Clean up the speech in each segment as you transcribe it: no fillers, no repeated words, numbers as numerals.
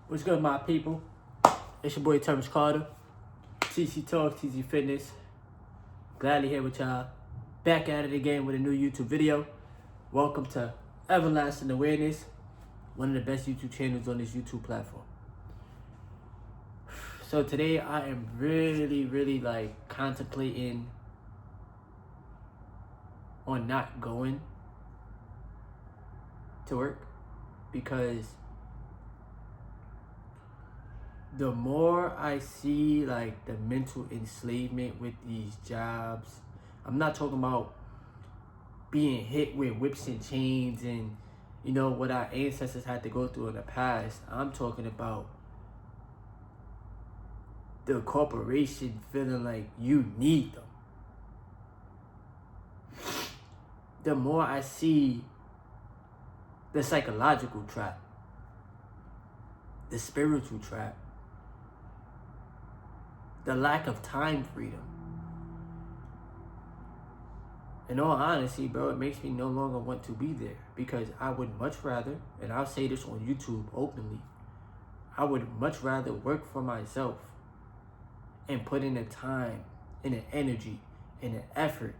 What's good, my people? It's your boy Terrence Carter, TC Talks, TC Fitness. Gladly here with y'all. Back at it again with a new YouTube video. Welcome to Everlasting Awareness, one of the best YouTube channels on this YouTube platform. So today I am really contemplating on not going to work, because the more I see like the mental enslavement with these jobs, I'm not talking about being hit with whips and chains and what our ancestors had to go through in the past. I'm talking about the corporation feeling like you need them. The more I see the psychological trap, the spiritual trap, the lack of time freedom. In all honesty, bro, it makes me no longer want to be there, because I would much rather, and I'll say this on YouTube openly, I would much rather work for myself and put in the time and the energy and the effort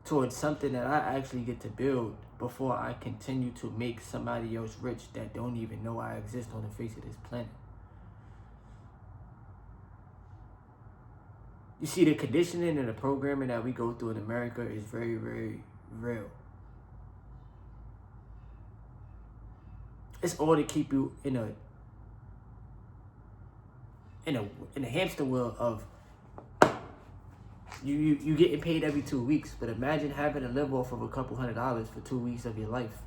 towards something that I actually get to build before I continue to make somebody else rich that don't even know I exist on the face of this planet. You see, the conditioning and the programming that we go through in America is very, very real. It's all to keep you in a hamster wheel of you getting paid every 2 weeks. But imagine having to live off of a couple $100s for 2 weeks of your life,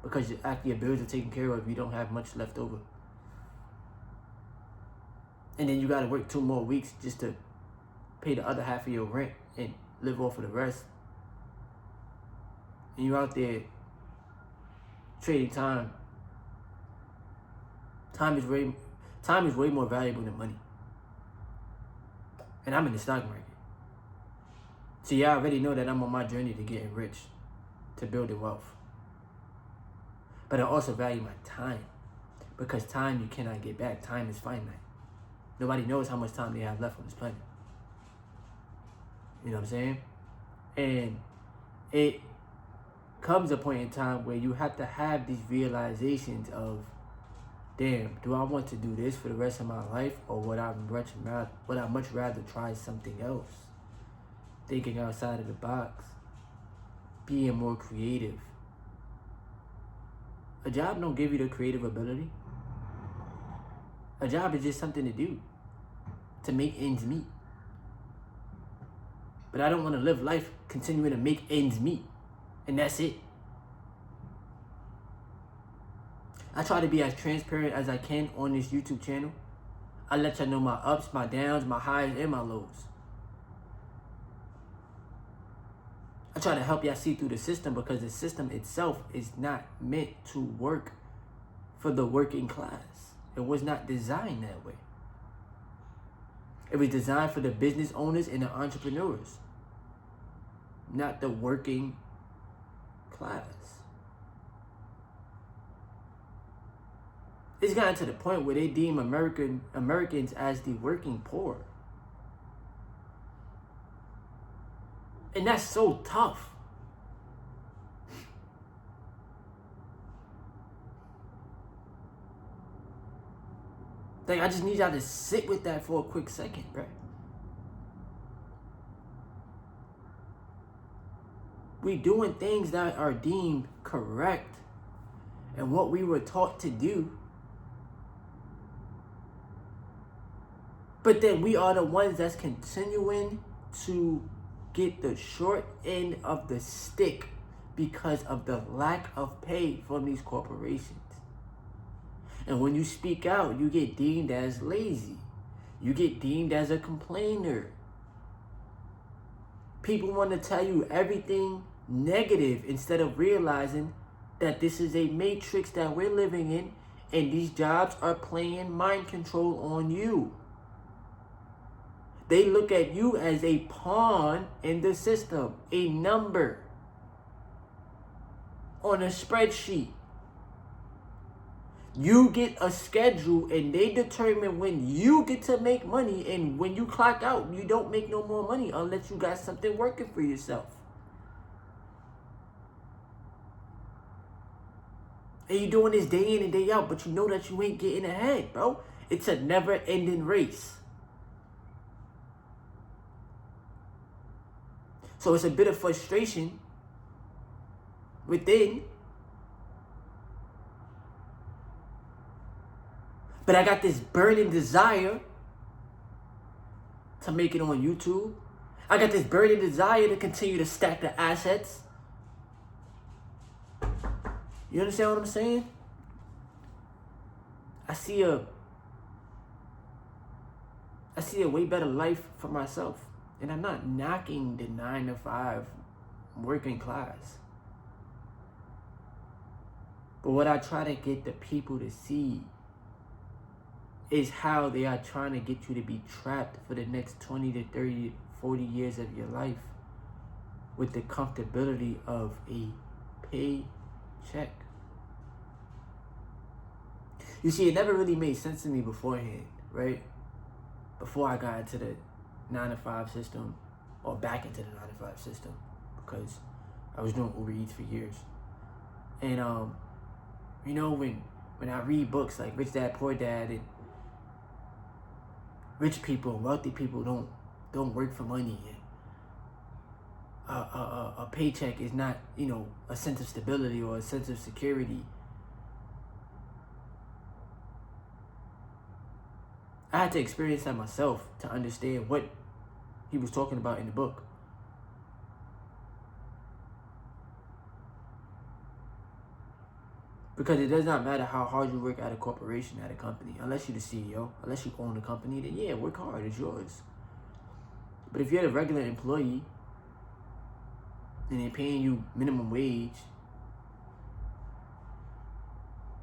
because after your bills are taken care of, you don't have much left over. And then you got to work 2 more weeks just to pay the other half of your rent and live off of the rest. And you're out there trading time. Time is way more valuable than money. And I'm in the stock market. So y'all already know that I'm on my journey to getting rich, to building wealth. But I also value my time, because time you cannot get back. Time is finite. Nobody knows how much time they have left on this planet. You know what I'm saying? And it comes a point in time where you have to have these realizations of, damn, do I want to do this for the rest of my life, or would I much rather try something else? Thinking outside of the box, being more creative. A job don't give you the creative ability. A job is just something to do, to make ends meet. But I don't want to live life continuing to make ends meet, and that's it. I try to be as transparent as I can on this YouTube channel. I let y'all know my ups, my downs, my highs, and my lows. I try to help y'all see through the system, because the system itself is not meant to work for the working class. It was not designed that way. It was designed for the business owners and the entrepreneurs, not the working class. It's gotten to the point where they deem Americans as the working poor. And that's so tough. Like, I just need y'all to sit with that for a quick second, bro. We doing things that are deemed correct and what we were taught to do. But then we are the ones that's continuing to get the short end of the stick because of the lack of pay from these corporations. And when you speak out, you get deemed as lazy. You get deemed as a complainer. People want to tell you everything negative instead of realizing that this is a matrix that we're living in, and these jobs are playing mind control on you. They look at you as a pawn in the system, a number on a spreadsheet. You get a schedule and they determine when you get to make money, and when you clock out, you don't make no more money unless you got something working for yourself. And you doing this day in and day out, but you know that you ain't getting ahead, bro. It's a never-ending race. So it's a bit of frustration within. But I got this burning desire to make it on YouTube. I got this burning desire to continue to stack the assets. You understand what I'm saying? I see a way better life for myself. And I'm not knocking the 9-to-5 working class. But what I try to get the people to see is how they are trying to get you to be trapped for the next 20 to 30, 40 years of your life with the comfortability of a paycheck. You see, it never really made sense to me beforehand, right? Before I got into the 9-to-5 system, or back into the 9-to-5 system, because I was doing Uber Eats for years. And you know, when I read books like Rich Dad Poor Dad, and rich people and wealthy people don't work for money, and a paycheck is not, you know, a sense of stability or a sense of security. I had to experience that myself to understand what he was talking about in the book. Because it does not matter how hard you work at a corporation, at a company, unless you're the CEO, unless you own the company, then yeah, work hard, it's yours. But if you're a regular employee and they're paying you minimum wage,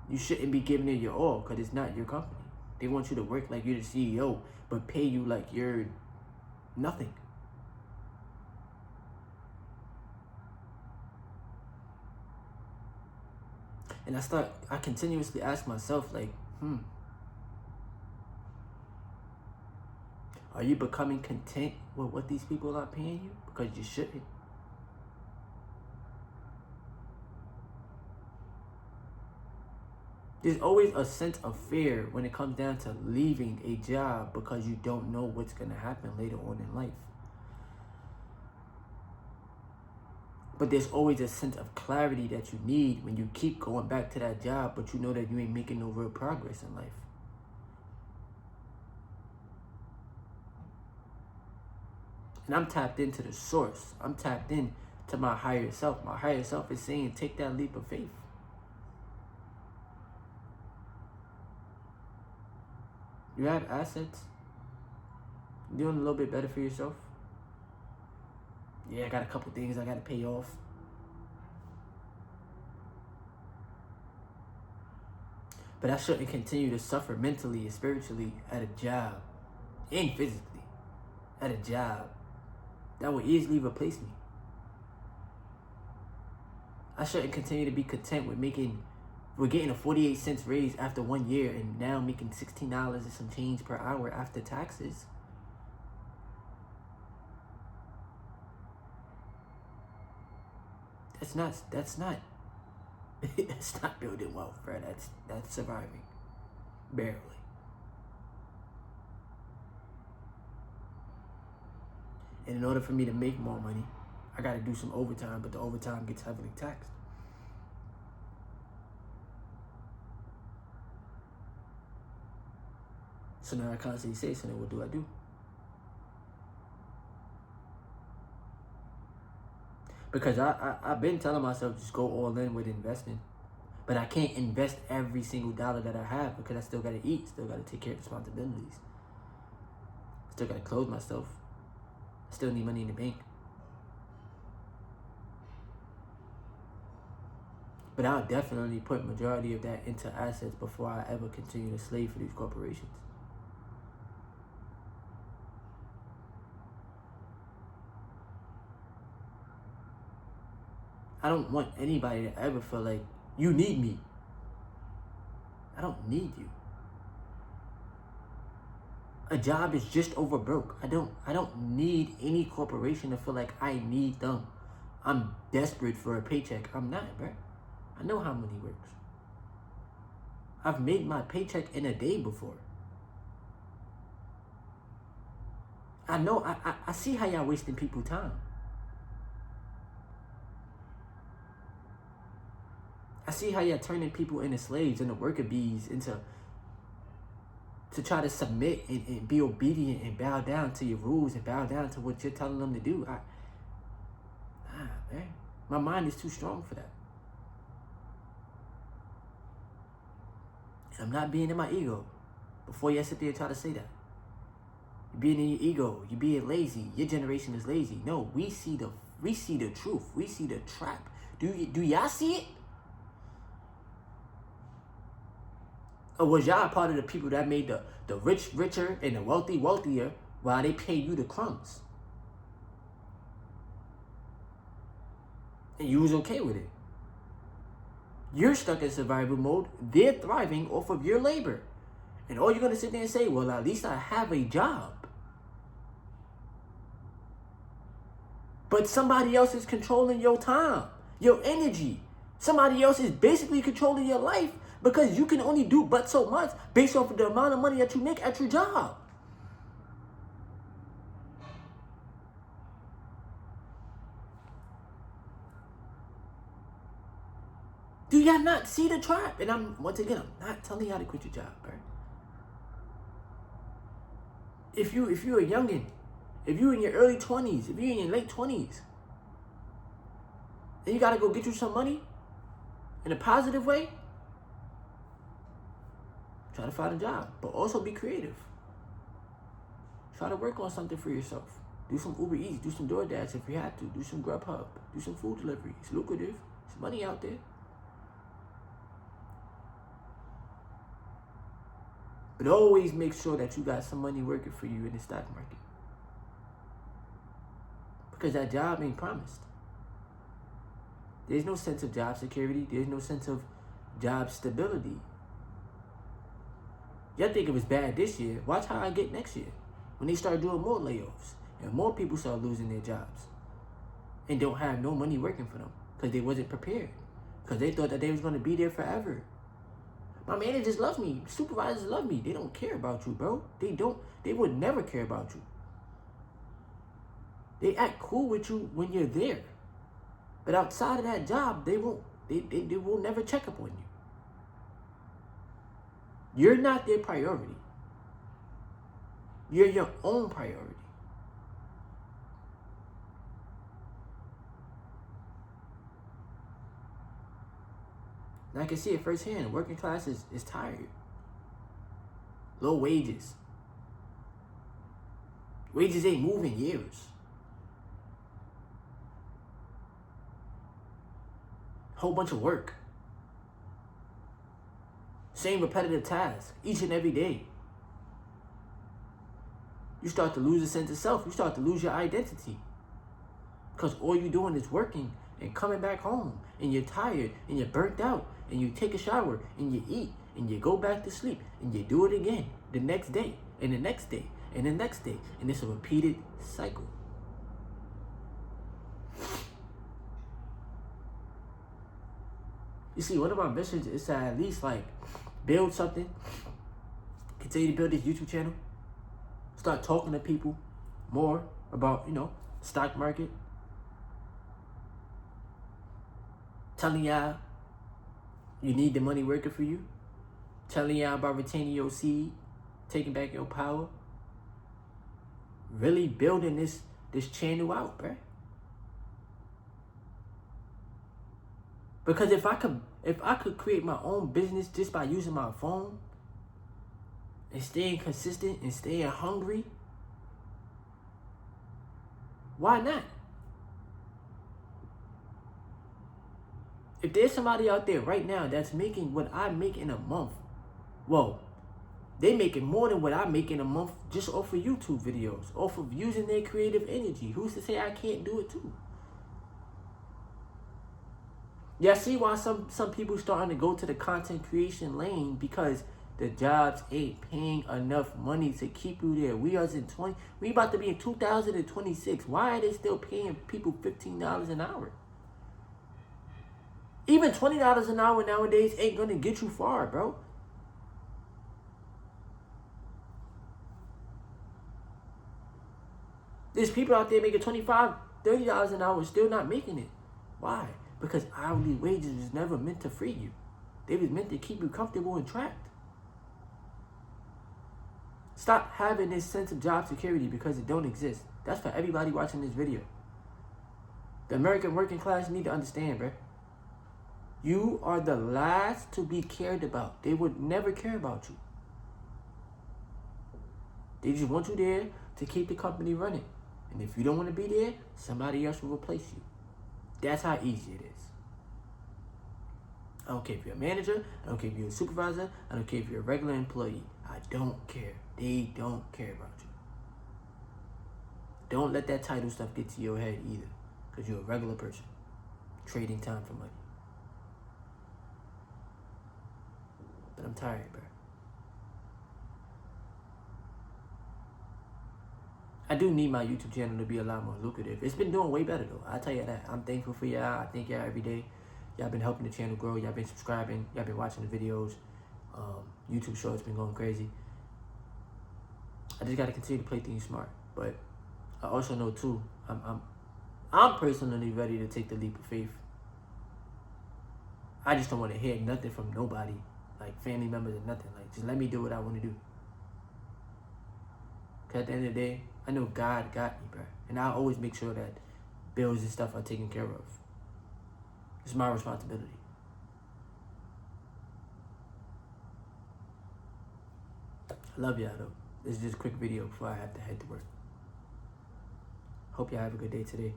you shouldn't be giving it your all, because it's not your company. They want you to work like you're the CEO, but pay you like you're nothing. And I continuously ask myself, like, are you becoming content with what these people are paying you? Because you shouldn't. There's always a sense of fear when it comes down to leaving a job, because you don't know what's going to happen later on in life. But there's always a sense of clarity that you need when you keep going back to that job, but you know that you ain't making no real progress in life. And I'm tapped into the source. I'm tapped in to my higher self. My higher self is saying, take that leap of faith. You have assets. You're doing a little bit better for yourself. Yeah, I got a couple things I got to pay off. But I shouldn't continue to suffer mentally and spiritually at a job, and physically at a job that will easily replace me. I shouldn't continue to be content with getting a 48 cents raise after 1 year, and now making $16 and some change per hour after taxes. That's not that's not building wealth, bro. That's surviving. Barely. And in order for me to make more money, I gotta do some overtime, but the overtime gets heavily taxed. So now I constantly say, so then what do I do? Because I've been telling myself just go all in with investing. But I can't invest every single dollar that I have, because I still got to eat, still got to take care of responsibilities. Still got to clothe myself. I still need money in the bank. But I'll definitely put majority of that into assets before I ever continue to slave for these corporations. I don't want anybody to ever feel like you need me. I don't need you. A job is just over broke. I don't need any corporation to feel like I need them. I'm desperate for a paycheck. I'm not, bro. I know how money works. I've made my paycheck in a day before. I know, I see how y'all wasting people's time. I see how y'all turning people into slaves, into worker bees, to try to submit and be obedient and bow down to your rules and bow down to what you're telling them to do. Man, my mind is too strong for that. And I'm not being in my ego. Before you sit there and try to say that. You're being in your ego. You're being lazy. Your generation is lazy. No, we see the truth. We see the trap. Do y'all see it? Or was y'all part of the people that made the rich richer and the wealthy wealthier while they pay you the crumbs? And you was okay with it. You're stuck in survival mode. They're thriving off of your labor. And all you're going to sit there and say, well, at least I have a job. But somebody else is controlling your time, your energy. Somebody else is basically controlling your life because you can only do but so much based off of the amount of money that you make at your job. Do y'all not see the trap? And I'm not telling y'all to quit your job, right? If you're a youngin', if you're in your early 20s, if you're in your late 20s, then you gotta go get you some money in a positive way. Try to find a job, but also be creative. Try to work on something for yourself. Do some Uber Eats, do some DoorDash if you have to. Do some Grubhub, do some food delivery. It's lucrative. There's money out there. But always make sure that you got some money working for you in the stock market. Because that job ain't promised. There's no sense of job security. There's no sense of job stability. Y'all think it was bad this year. Watch how I get next year. When they start doing more layoffs. And more people start losing their jobs. And don't have no money working for them. Because they wasn't prepared. Because they thought that they was going to be there forever. My managers love me. Supervisors love me. They don't care about you, bro. They would never care about you. They act cool with you when you're there. But outside of that job, they won't. They will never check up on you. You're not their priority. You're your own priority. And I can see it firsthand. Working class is tired. Low wages. Wages ain't moving years. Whole bunch of work. Same repetitive tasks each and every day. You start to lose a sense of self. You start to lose your identity. Because all you're doing is working and coming back home. And you're tired and you're burnt out. And you take a shower and you eat. And you go back to sleep. And you do it again the next day. And the next day. And the next day. And it's a repeated cycle. You see, one of my missions is to at least build something. Continue to build this YouTube channel. Start talking to people more about, stock market. Telling y'all you need the money working for you. Telling y'all about retaining your seed. Taking back your power. Really building this channel out, bruh. Because if I could create my own business just by using my phone and staying consistent and staying hungry, why not? If there's somebody out there right now that's making what I make in a month, well, they making more than what I make in a month just off of YouTube videos, off of using their creative energy. Who's to say I can't do it too? Yeah, see why some people starting to go to the content creation lane, because the jobs ain't paying enough money to keep you there. We about to be in 2026. Why are they still paying people $15 an hour? Even $20 an hour nowadays ain't gonna get you far, bro. There's people out there making $25, $30 an hour still not making it. Why? Because hourly wages was never meant to free you. They was meant to keep you comfortable and trapped. Stop having this sense of job security because it don't exist. That's for everybody watching this video. The American working class need to understand, bro. You are the last to be cared about. They would never care about you. They just want you there to keep the company running. And if you don't want to be there, somebody else will replace you. That's how easy it is. I don't care if you're a manager. I don't care if you're a supervisor. I don't care if you're a regular employee. I don't care. They don't care about you. Don't let that title stuff get to your head either, because you're a regular person trading time for money. But I'm tired, bro. I do need my YouTube channel to be a lot more lucrative. It's been doing way better, though. I'll tell you that. I'm thankful for y'all. I thank y'all every day. Y'all been helping the channel grow. Y'all been subscribing. Y'all been watching the videos. YouTube shorts been going crazy. I just got to continue to play things smart. But I also know, too, I'm personally ready to take the leap of faith. I just don't want to hear nothing from nobody, like family members or nothing. Like, just let me do what I want to do. Because at the end of the day, I know God got me, bro. And I always make sure that bills and stuff are taken care of. It's my responsibility. I love y'all, though. This is just a quick video before I have to head to work. Hope y'all have a good day today.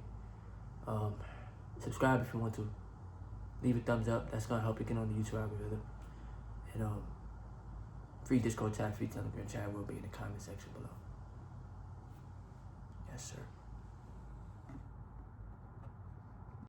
Subscribe if you want to. Leave a thumbs up. That's going to help you get on the YouTube algorithm. And free Discord chat, free Telegram chat will be in the comment section below. Yes, sir.